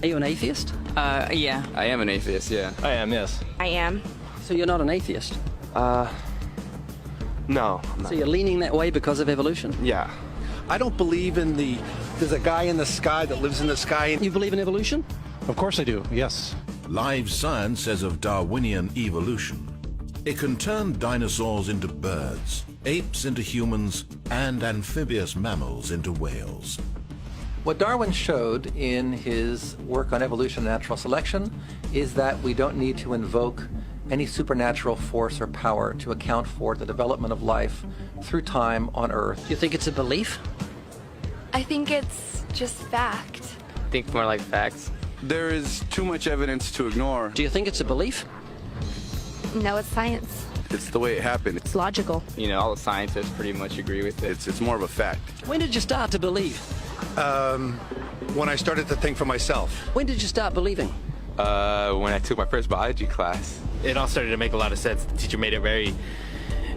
Are you an atheist? Yeah. I am an atheist, yeah. I am, yes. I am. So you're not an atheist? No, I'm not. So you're leaning that way because of evolution? Yeah. I don't believe in there's a guy in the sky that lives in the sky. You believe in evolution? Of course I do, yes. Live science says of Darwinian evolution, it can turn dinosaurs into birds, apes into humans, and amphibious mammals into whales. What Darwin showed in his work on evolution and natural selection is that we don't need to invoke any supernatural force or power to account for the development of life through time on Earth. You think it's a belief? I think it's just fact. I think more like facts. There is too much evidence to ignore. Do you think it's a belief? No, it's science. It's the way it happened. It's logical. You know, all the scientists pretty much agree with it. It's more of a fact. When did you start to believe? When I started to think for myself. When did you start believing? When I took my first biology class. It all started to make a lot of sense. The teacher made it very,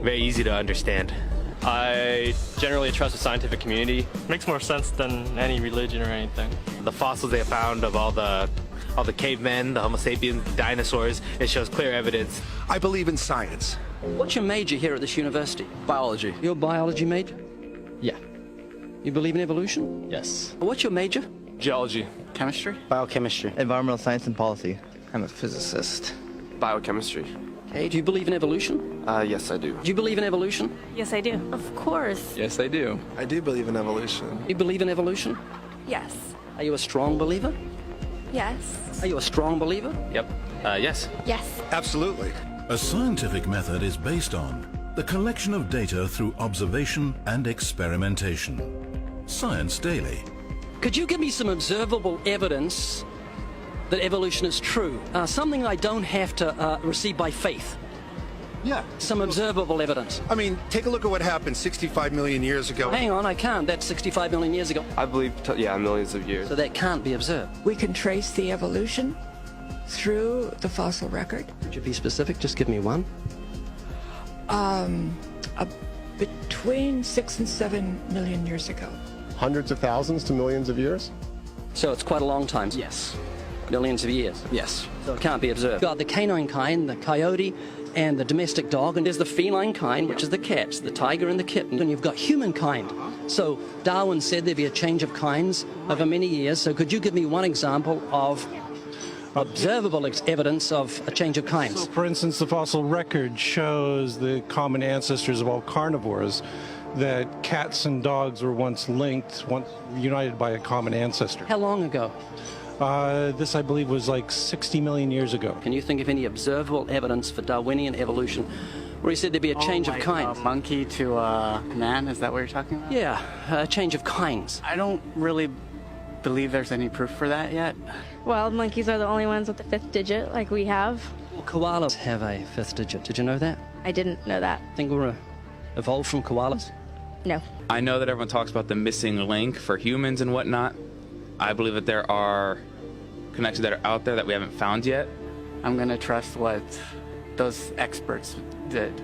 very easy to understand. I generally trust the scientific community. Makes more sense than any religion or anything. The fossils they found of all the cavemen, the Homo sapiens, the dinosaurs, it shows clear evidence. I believe in science. What's your major here at this university? Biology. Your biology major? Yeah. You believe in evolution? Yes. What's your major? Geology. Chemistry? Biochemistry. Environmental science and policy. I'm a physicist. Biochemistry. Okay, do you believe in evolution? Yes, I do. Do you believe in evolution? Yes, I do. Of course. Yes, I do. I do believe in evolution. You believe in evolution? Yes. Are you a strong believer? Yes. Are you a strong believer? Yep. Yes. Yes. Absolutely. A scientific method is based on the collection of data through observation and experimentation. Science Daily. Could you give me some observable evidence that evolution is true? Something I don't have to receive by faith. Yeah. Some observable evidence. I mean, take a look at what happened 65 million years ago. Hang on, I can't. That's 65 million years ago. I believe, millions of years. So that can't be observed. We can trace the evolution through the fossil record. Could you be specific? Just give me one. Between 6 and 7 million years ago. Hundreds of thousands to millions of years? So it's quite a long time. Yes. Millions of years. Yes. So it can't be observed. You've got the canine kind, the coyote, and the domestic dog, and there's the feline kind, which is the cats, the tiger and the kitten, and you've got humankind. So Darwin said there'd be a change of kinds over many years. So could you give me one example of observable evidence of a change of kinds? So, for instance, the fossil record shows the common ancestors of all carnivores, that cats and dogs were once linked, once united by a common ancestor. How long ago? This, I believe, was like 60 million years ago. Can you think of any observable evidence for Darwinian evolution where he said there'd be a change of kinds? Monkey to man, is that what you're talking about? Yeah, a change of kinds. I don't really believe there's any proof for that yet. Well, monkeys are the only ones with the 5th digit, like we have. Well, koalas have a 5th digit. Did you know that? I didn't know that. Think we're evolved from koalas? No. I know that everyone talks about the missing link for humans and whatnot. I believe that there are connections that are out there that we haven't found yet. I'm going to trust what those experts did.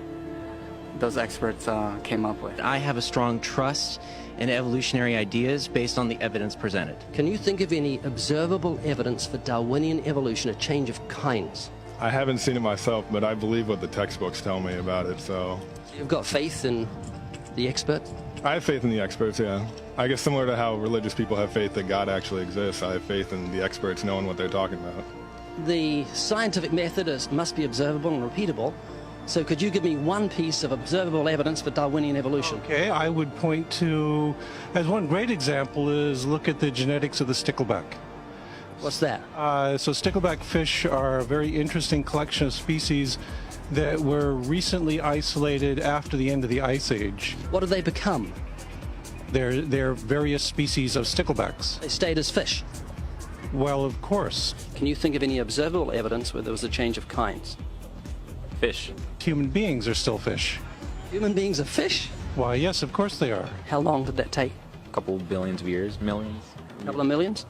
Those experts came up with. I have a strong trust in evolutionary ideas based on the evidence presented. Can you think of any observable evidence for Darwinian evolution, a change of kinds? I haven't seen it myself, but I believe what the textbooks tell me about it, so... You've got faith in the experts? I have faith in the experts, yeah. I guess similar to how religious people have faith that God actually exists, I have faith in the experts knowing what they're talking about. The scientific method must be observable and repeatable. So could you give me one piece of observable evidence for Darwinian evolution? Okay, I would point to, as one great example is look at the genetics of the stickleback. What's that? So stickleback fish are a very interesting collection of species that were recently isolated after the end of the Ice Age. What did they become? They're various species of sticklebacks. They stayed as fish? Well, of course. Can you think of any observable evidence where there was a change of kinds? Fish. Human beings are still fish. Human beings are fish? Why, yes, of course they are. How long did that take? A couple billions of years, millions. A couple of millions?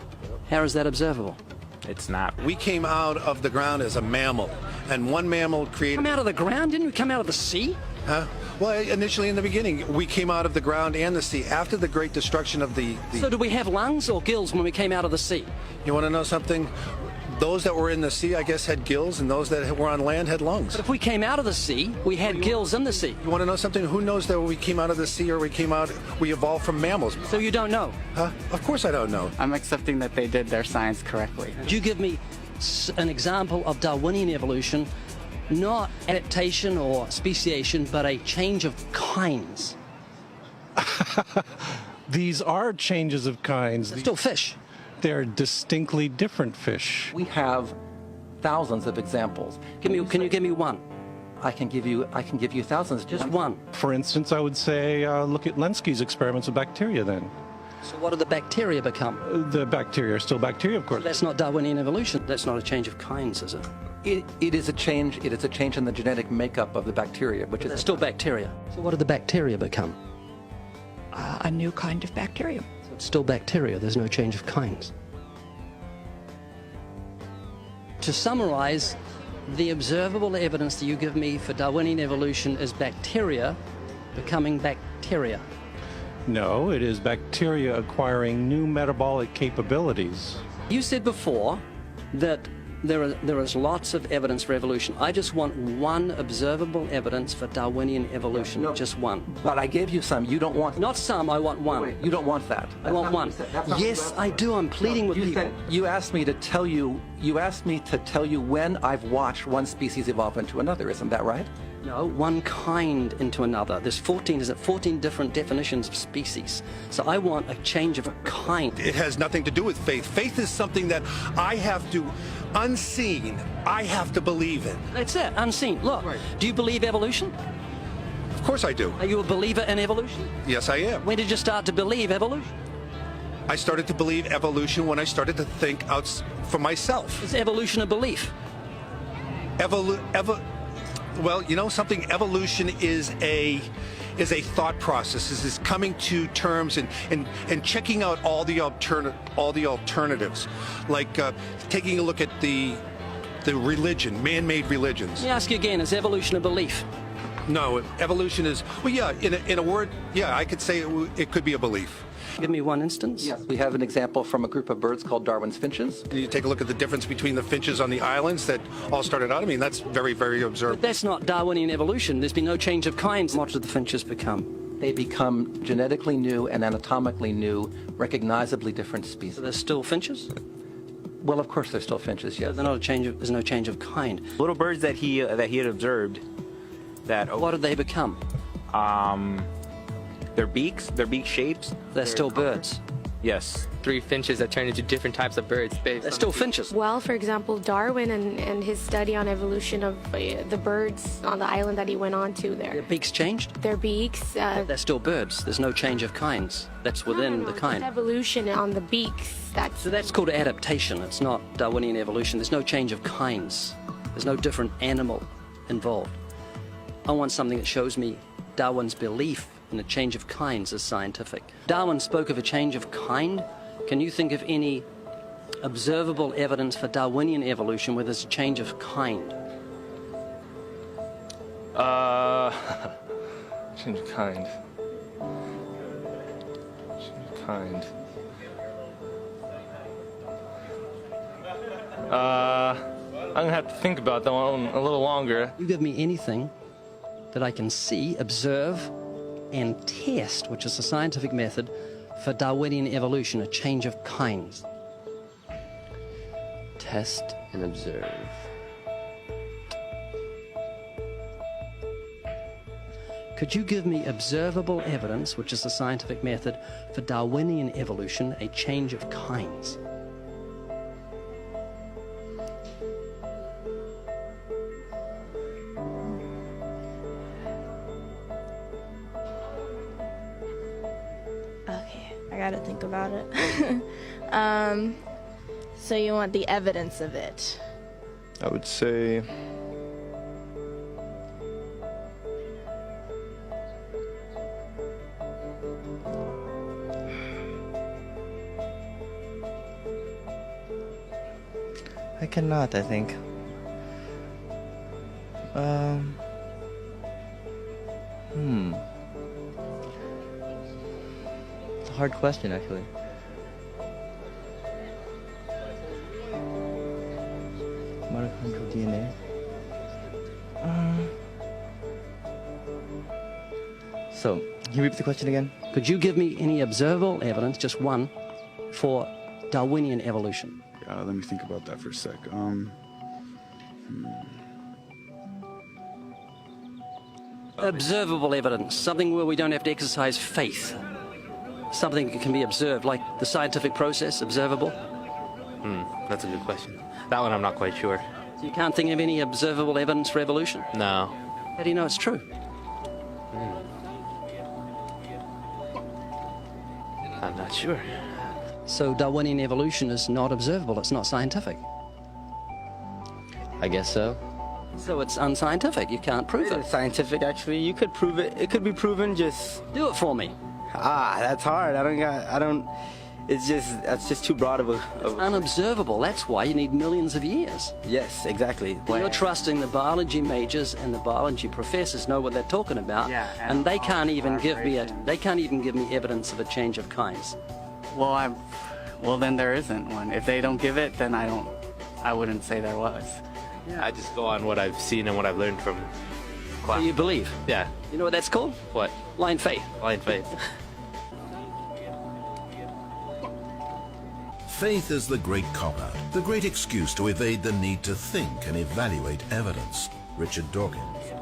How is that observable? It's not. We came out of the ground as a mammal, and one mammal created... Come out of the ground? Didn't we come out of the sea? Huh? Well, initially in the beginning, we came out of the ground and the sea. After the great destruction of the... So did we have lungs or gills when we came out of the sea? You want to know something? Those that were in the sea, I guess, had gills, and those that were on land had lungs. But if we came out of the sea, we had gills in the sea. You want to know something? Who knows that we came out of the sea or we evolved from mammals? So you don't know? Huh? Of course I don't know. I'm accepting that they did their science correctly. Could you give me an example of Darwinian evolution, not adaptation or speciation, but a change of kinds? These are changes of kinds. They're still fish. They're distinctly different fish. We have thousands of examples. Can you give me one? I can give you thousands. Just one. For instance, I would say look at Lenski's experiments with bacteria then. So what do the bacteria become? The bacteria are still bacteria, of course. So that's not Darwinian evolution. That's not a change of kinds, is it? It is a change. It is a change in the genetic makeup of the bacteria, which is still bacteria. So what do the bacteria become? A new kind of bacterium. So it's still bacteria. There's no change of kinds. To summarize, the observable evidence that you give me for Darwinian evolution is bacteria becoming bacteria. No, it is bacteria acquiring new metabolic capabilities. You said before that there is lots of evidence for evolution. I just want one observable evidence for Darwinian evolution, just one. But I gave you some. You don't want... Not some, I want one. Wait, you don't want that. I want one. Yes, I do. I'm pleading with people. You asked me to tell you when I've watched one species evolve into another. Isn't that right? No, one kind into another. There's 14 different definitions of species. So I want a change of a kind. It has nothing to do with faith. Faith is something that I have to, unseen, I have to believe in. That's it, unseen. Look, do you believe evolution? Of course I do. Are you a believer in evolution? Yes, I am. When did you start to believe evolution? I started to believe evolution when I started to think out for myself. Is evolution a belief? Well, you know something? Evolution is a thought process. Is coming to terms and checking out all the alternatives, like taking a look at the religion, man-made religions. Let me ask you again: is evolution a belief? No, evolution is, well, yeah. In a word, yeah, I could say it could be a belief. Give me one instance. Yes, we have an example from a group of birds called Darwin's finches. You take a look at the difference between the finches on the islands that all started out. I mean, that's very, very observable. But that's not Darwinian evolution. There's been no change of kinds. What do the finches become? They become genetically new and anatomically new, recognizably different species. So they're still finches? Well, of course they're still finches, yes. So they're not a change of, there's no change of kind. Little birds that he had observed that... What did they become? Their beak shapes. They're still birds. Yes. 3 finches that turn into different types of birds. They're still finches. Well, for example, Darwin and his study on evolution of the birds on the island that he went on to there. Their beaks changed? Their beaks. They're still birds. There's no change of kinds. That's within the kind. Just evolution on the beaks. So that's called adaptation. It's not Darwinian evolution. There's no change of kinds. There's no different animal involved. I want something that shows me Darwin's belief in a change of kinds is scientific. Darwin spoke of a change of kind. Can you think of any observable evidence for Darwinian evolution where there's a change of kind? Change of kind. Change of kind. I'm gonna have to think about that one a little longer. You give me anything that I can see, observe, and test, which is a scientific method for Darwinian evolution, a change of kinds. Test and observe. Could you give me observable evidence, which is a scientific method for Darwinian evolution, a change of kinds? I gotta think about it. So you want the evidence of it? I would say I cannot, I think. It's a hard question, actually. Mitochondrial DNA. So, can you repeat the question again? Could you give me any observable evidence, just one, for Darwinian evolution? Let me think about that for a sec. Observable evidence, something where we don't have to exercise faith. Something that can be observed, like the scientific process, observable. That's a good question. That one I'm not quite sure. So you can't think of any observable evidence for evolution? No. How do you know it's true? I'm not sure. So Darwinian evolution is not observable, it's not scientific. I guess so. So it's unscientific, you can't prove it. It's scientific, actually. You could prove it. It could be proven, just... Do it for me. That's hard. That's just too broad of a... It's unobservable, that's why you need millions of years. Yes, exactly. You're trusting the biology majors and the biology professors know what they're talking about, and they can't even give me evidence of a change of kinds. Well, then there isn't one. If they don't give it, then I wouldn't say there was. Yeah. I just go on what I've seen and what I've learned from class. So you believe? Yeah. You know what that's called? What? Blind faith. Blind faith. Faith is the great cop-out, the great excuse to evade the need to think and evaluate evidence. Richard Dawkins.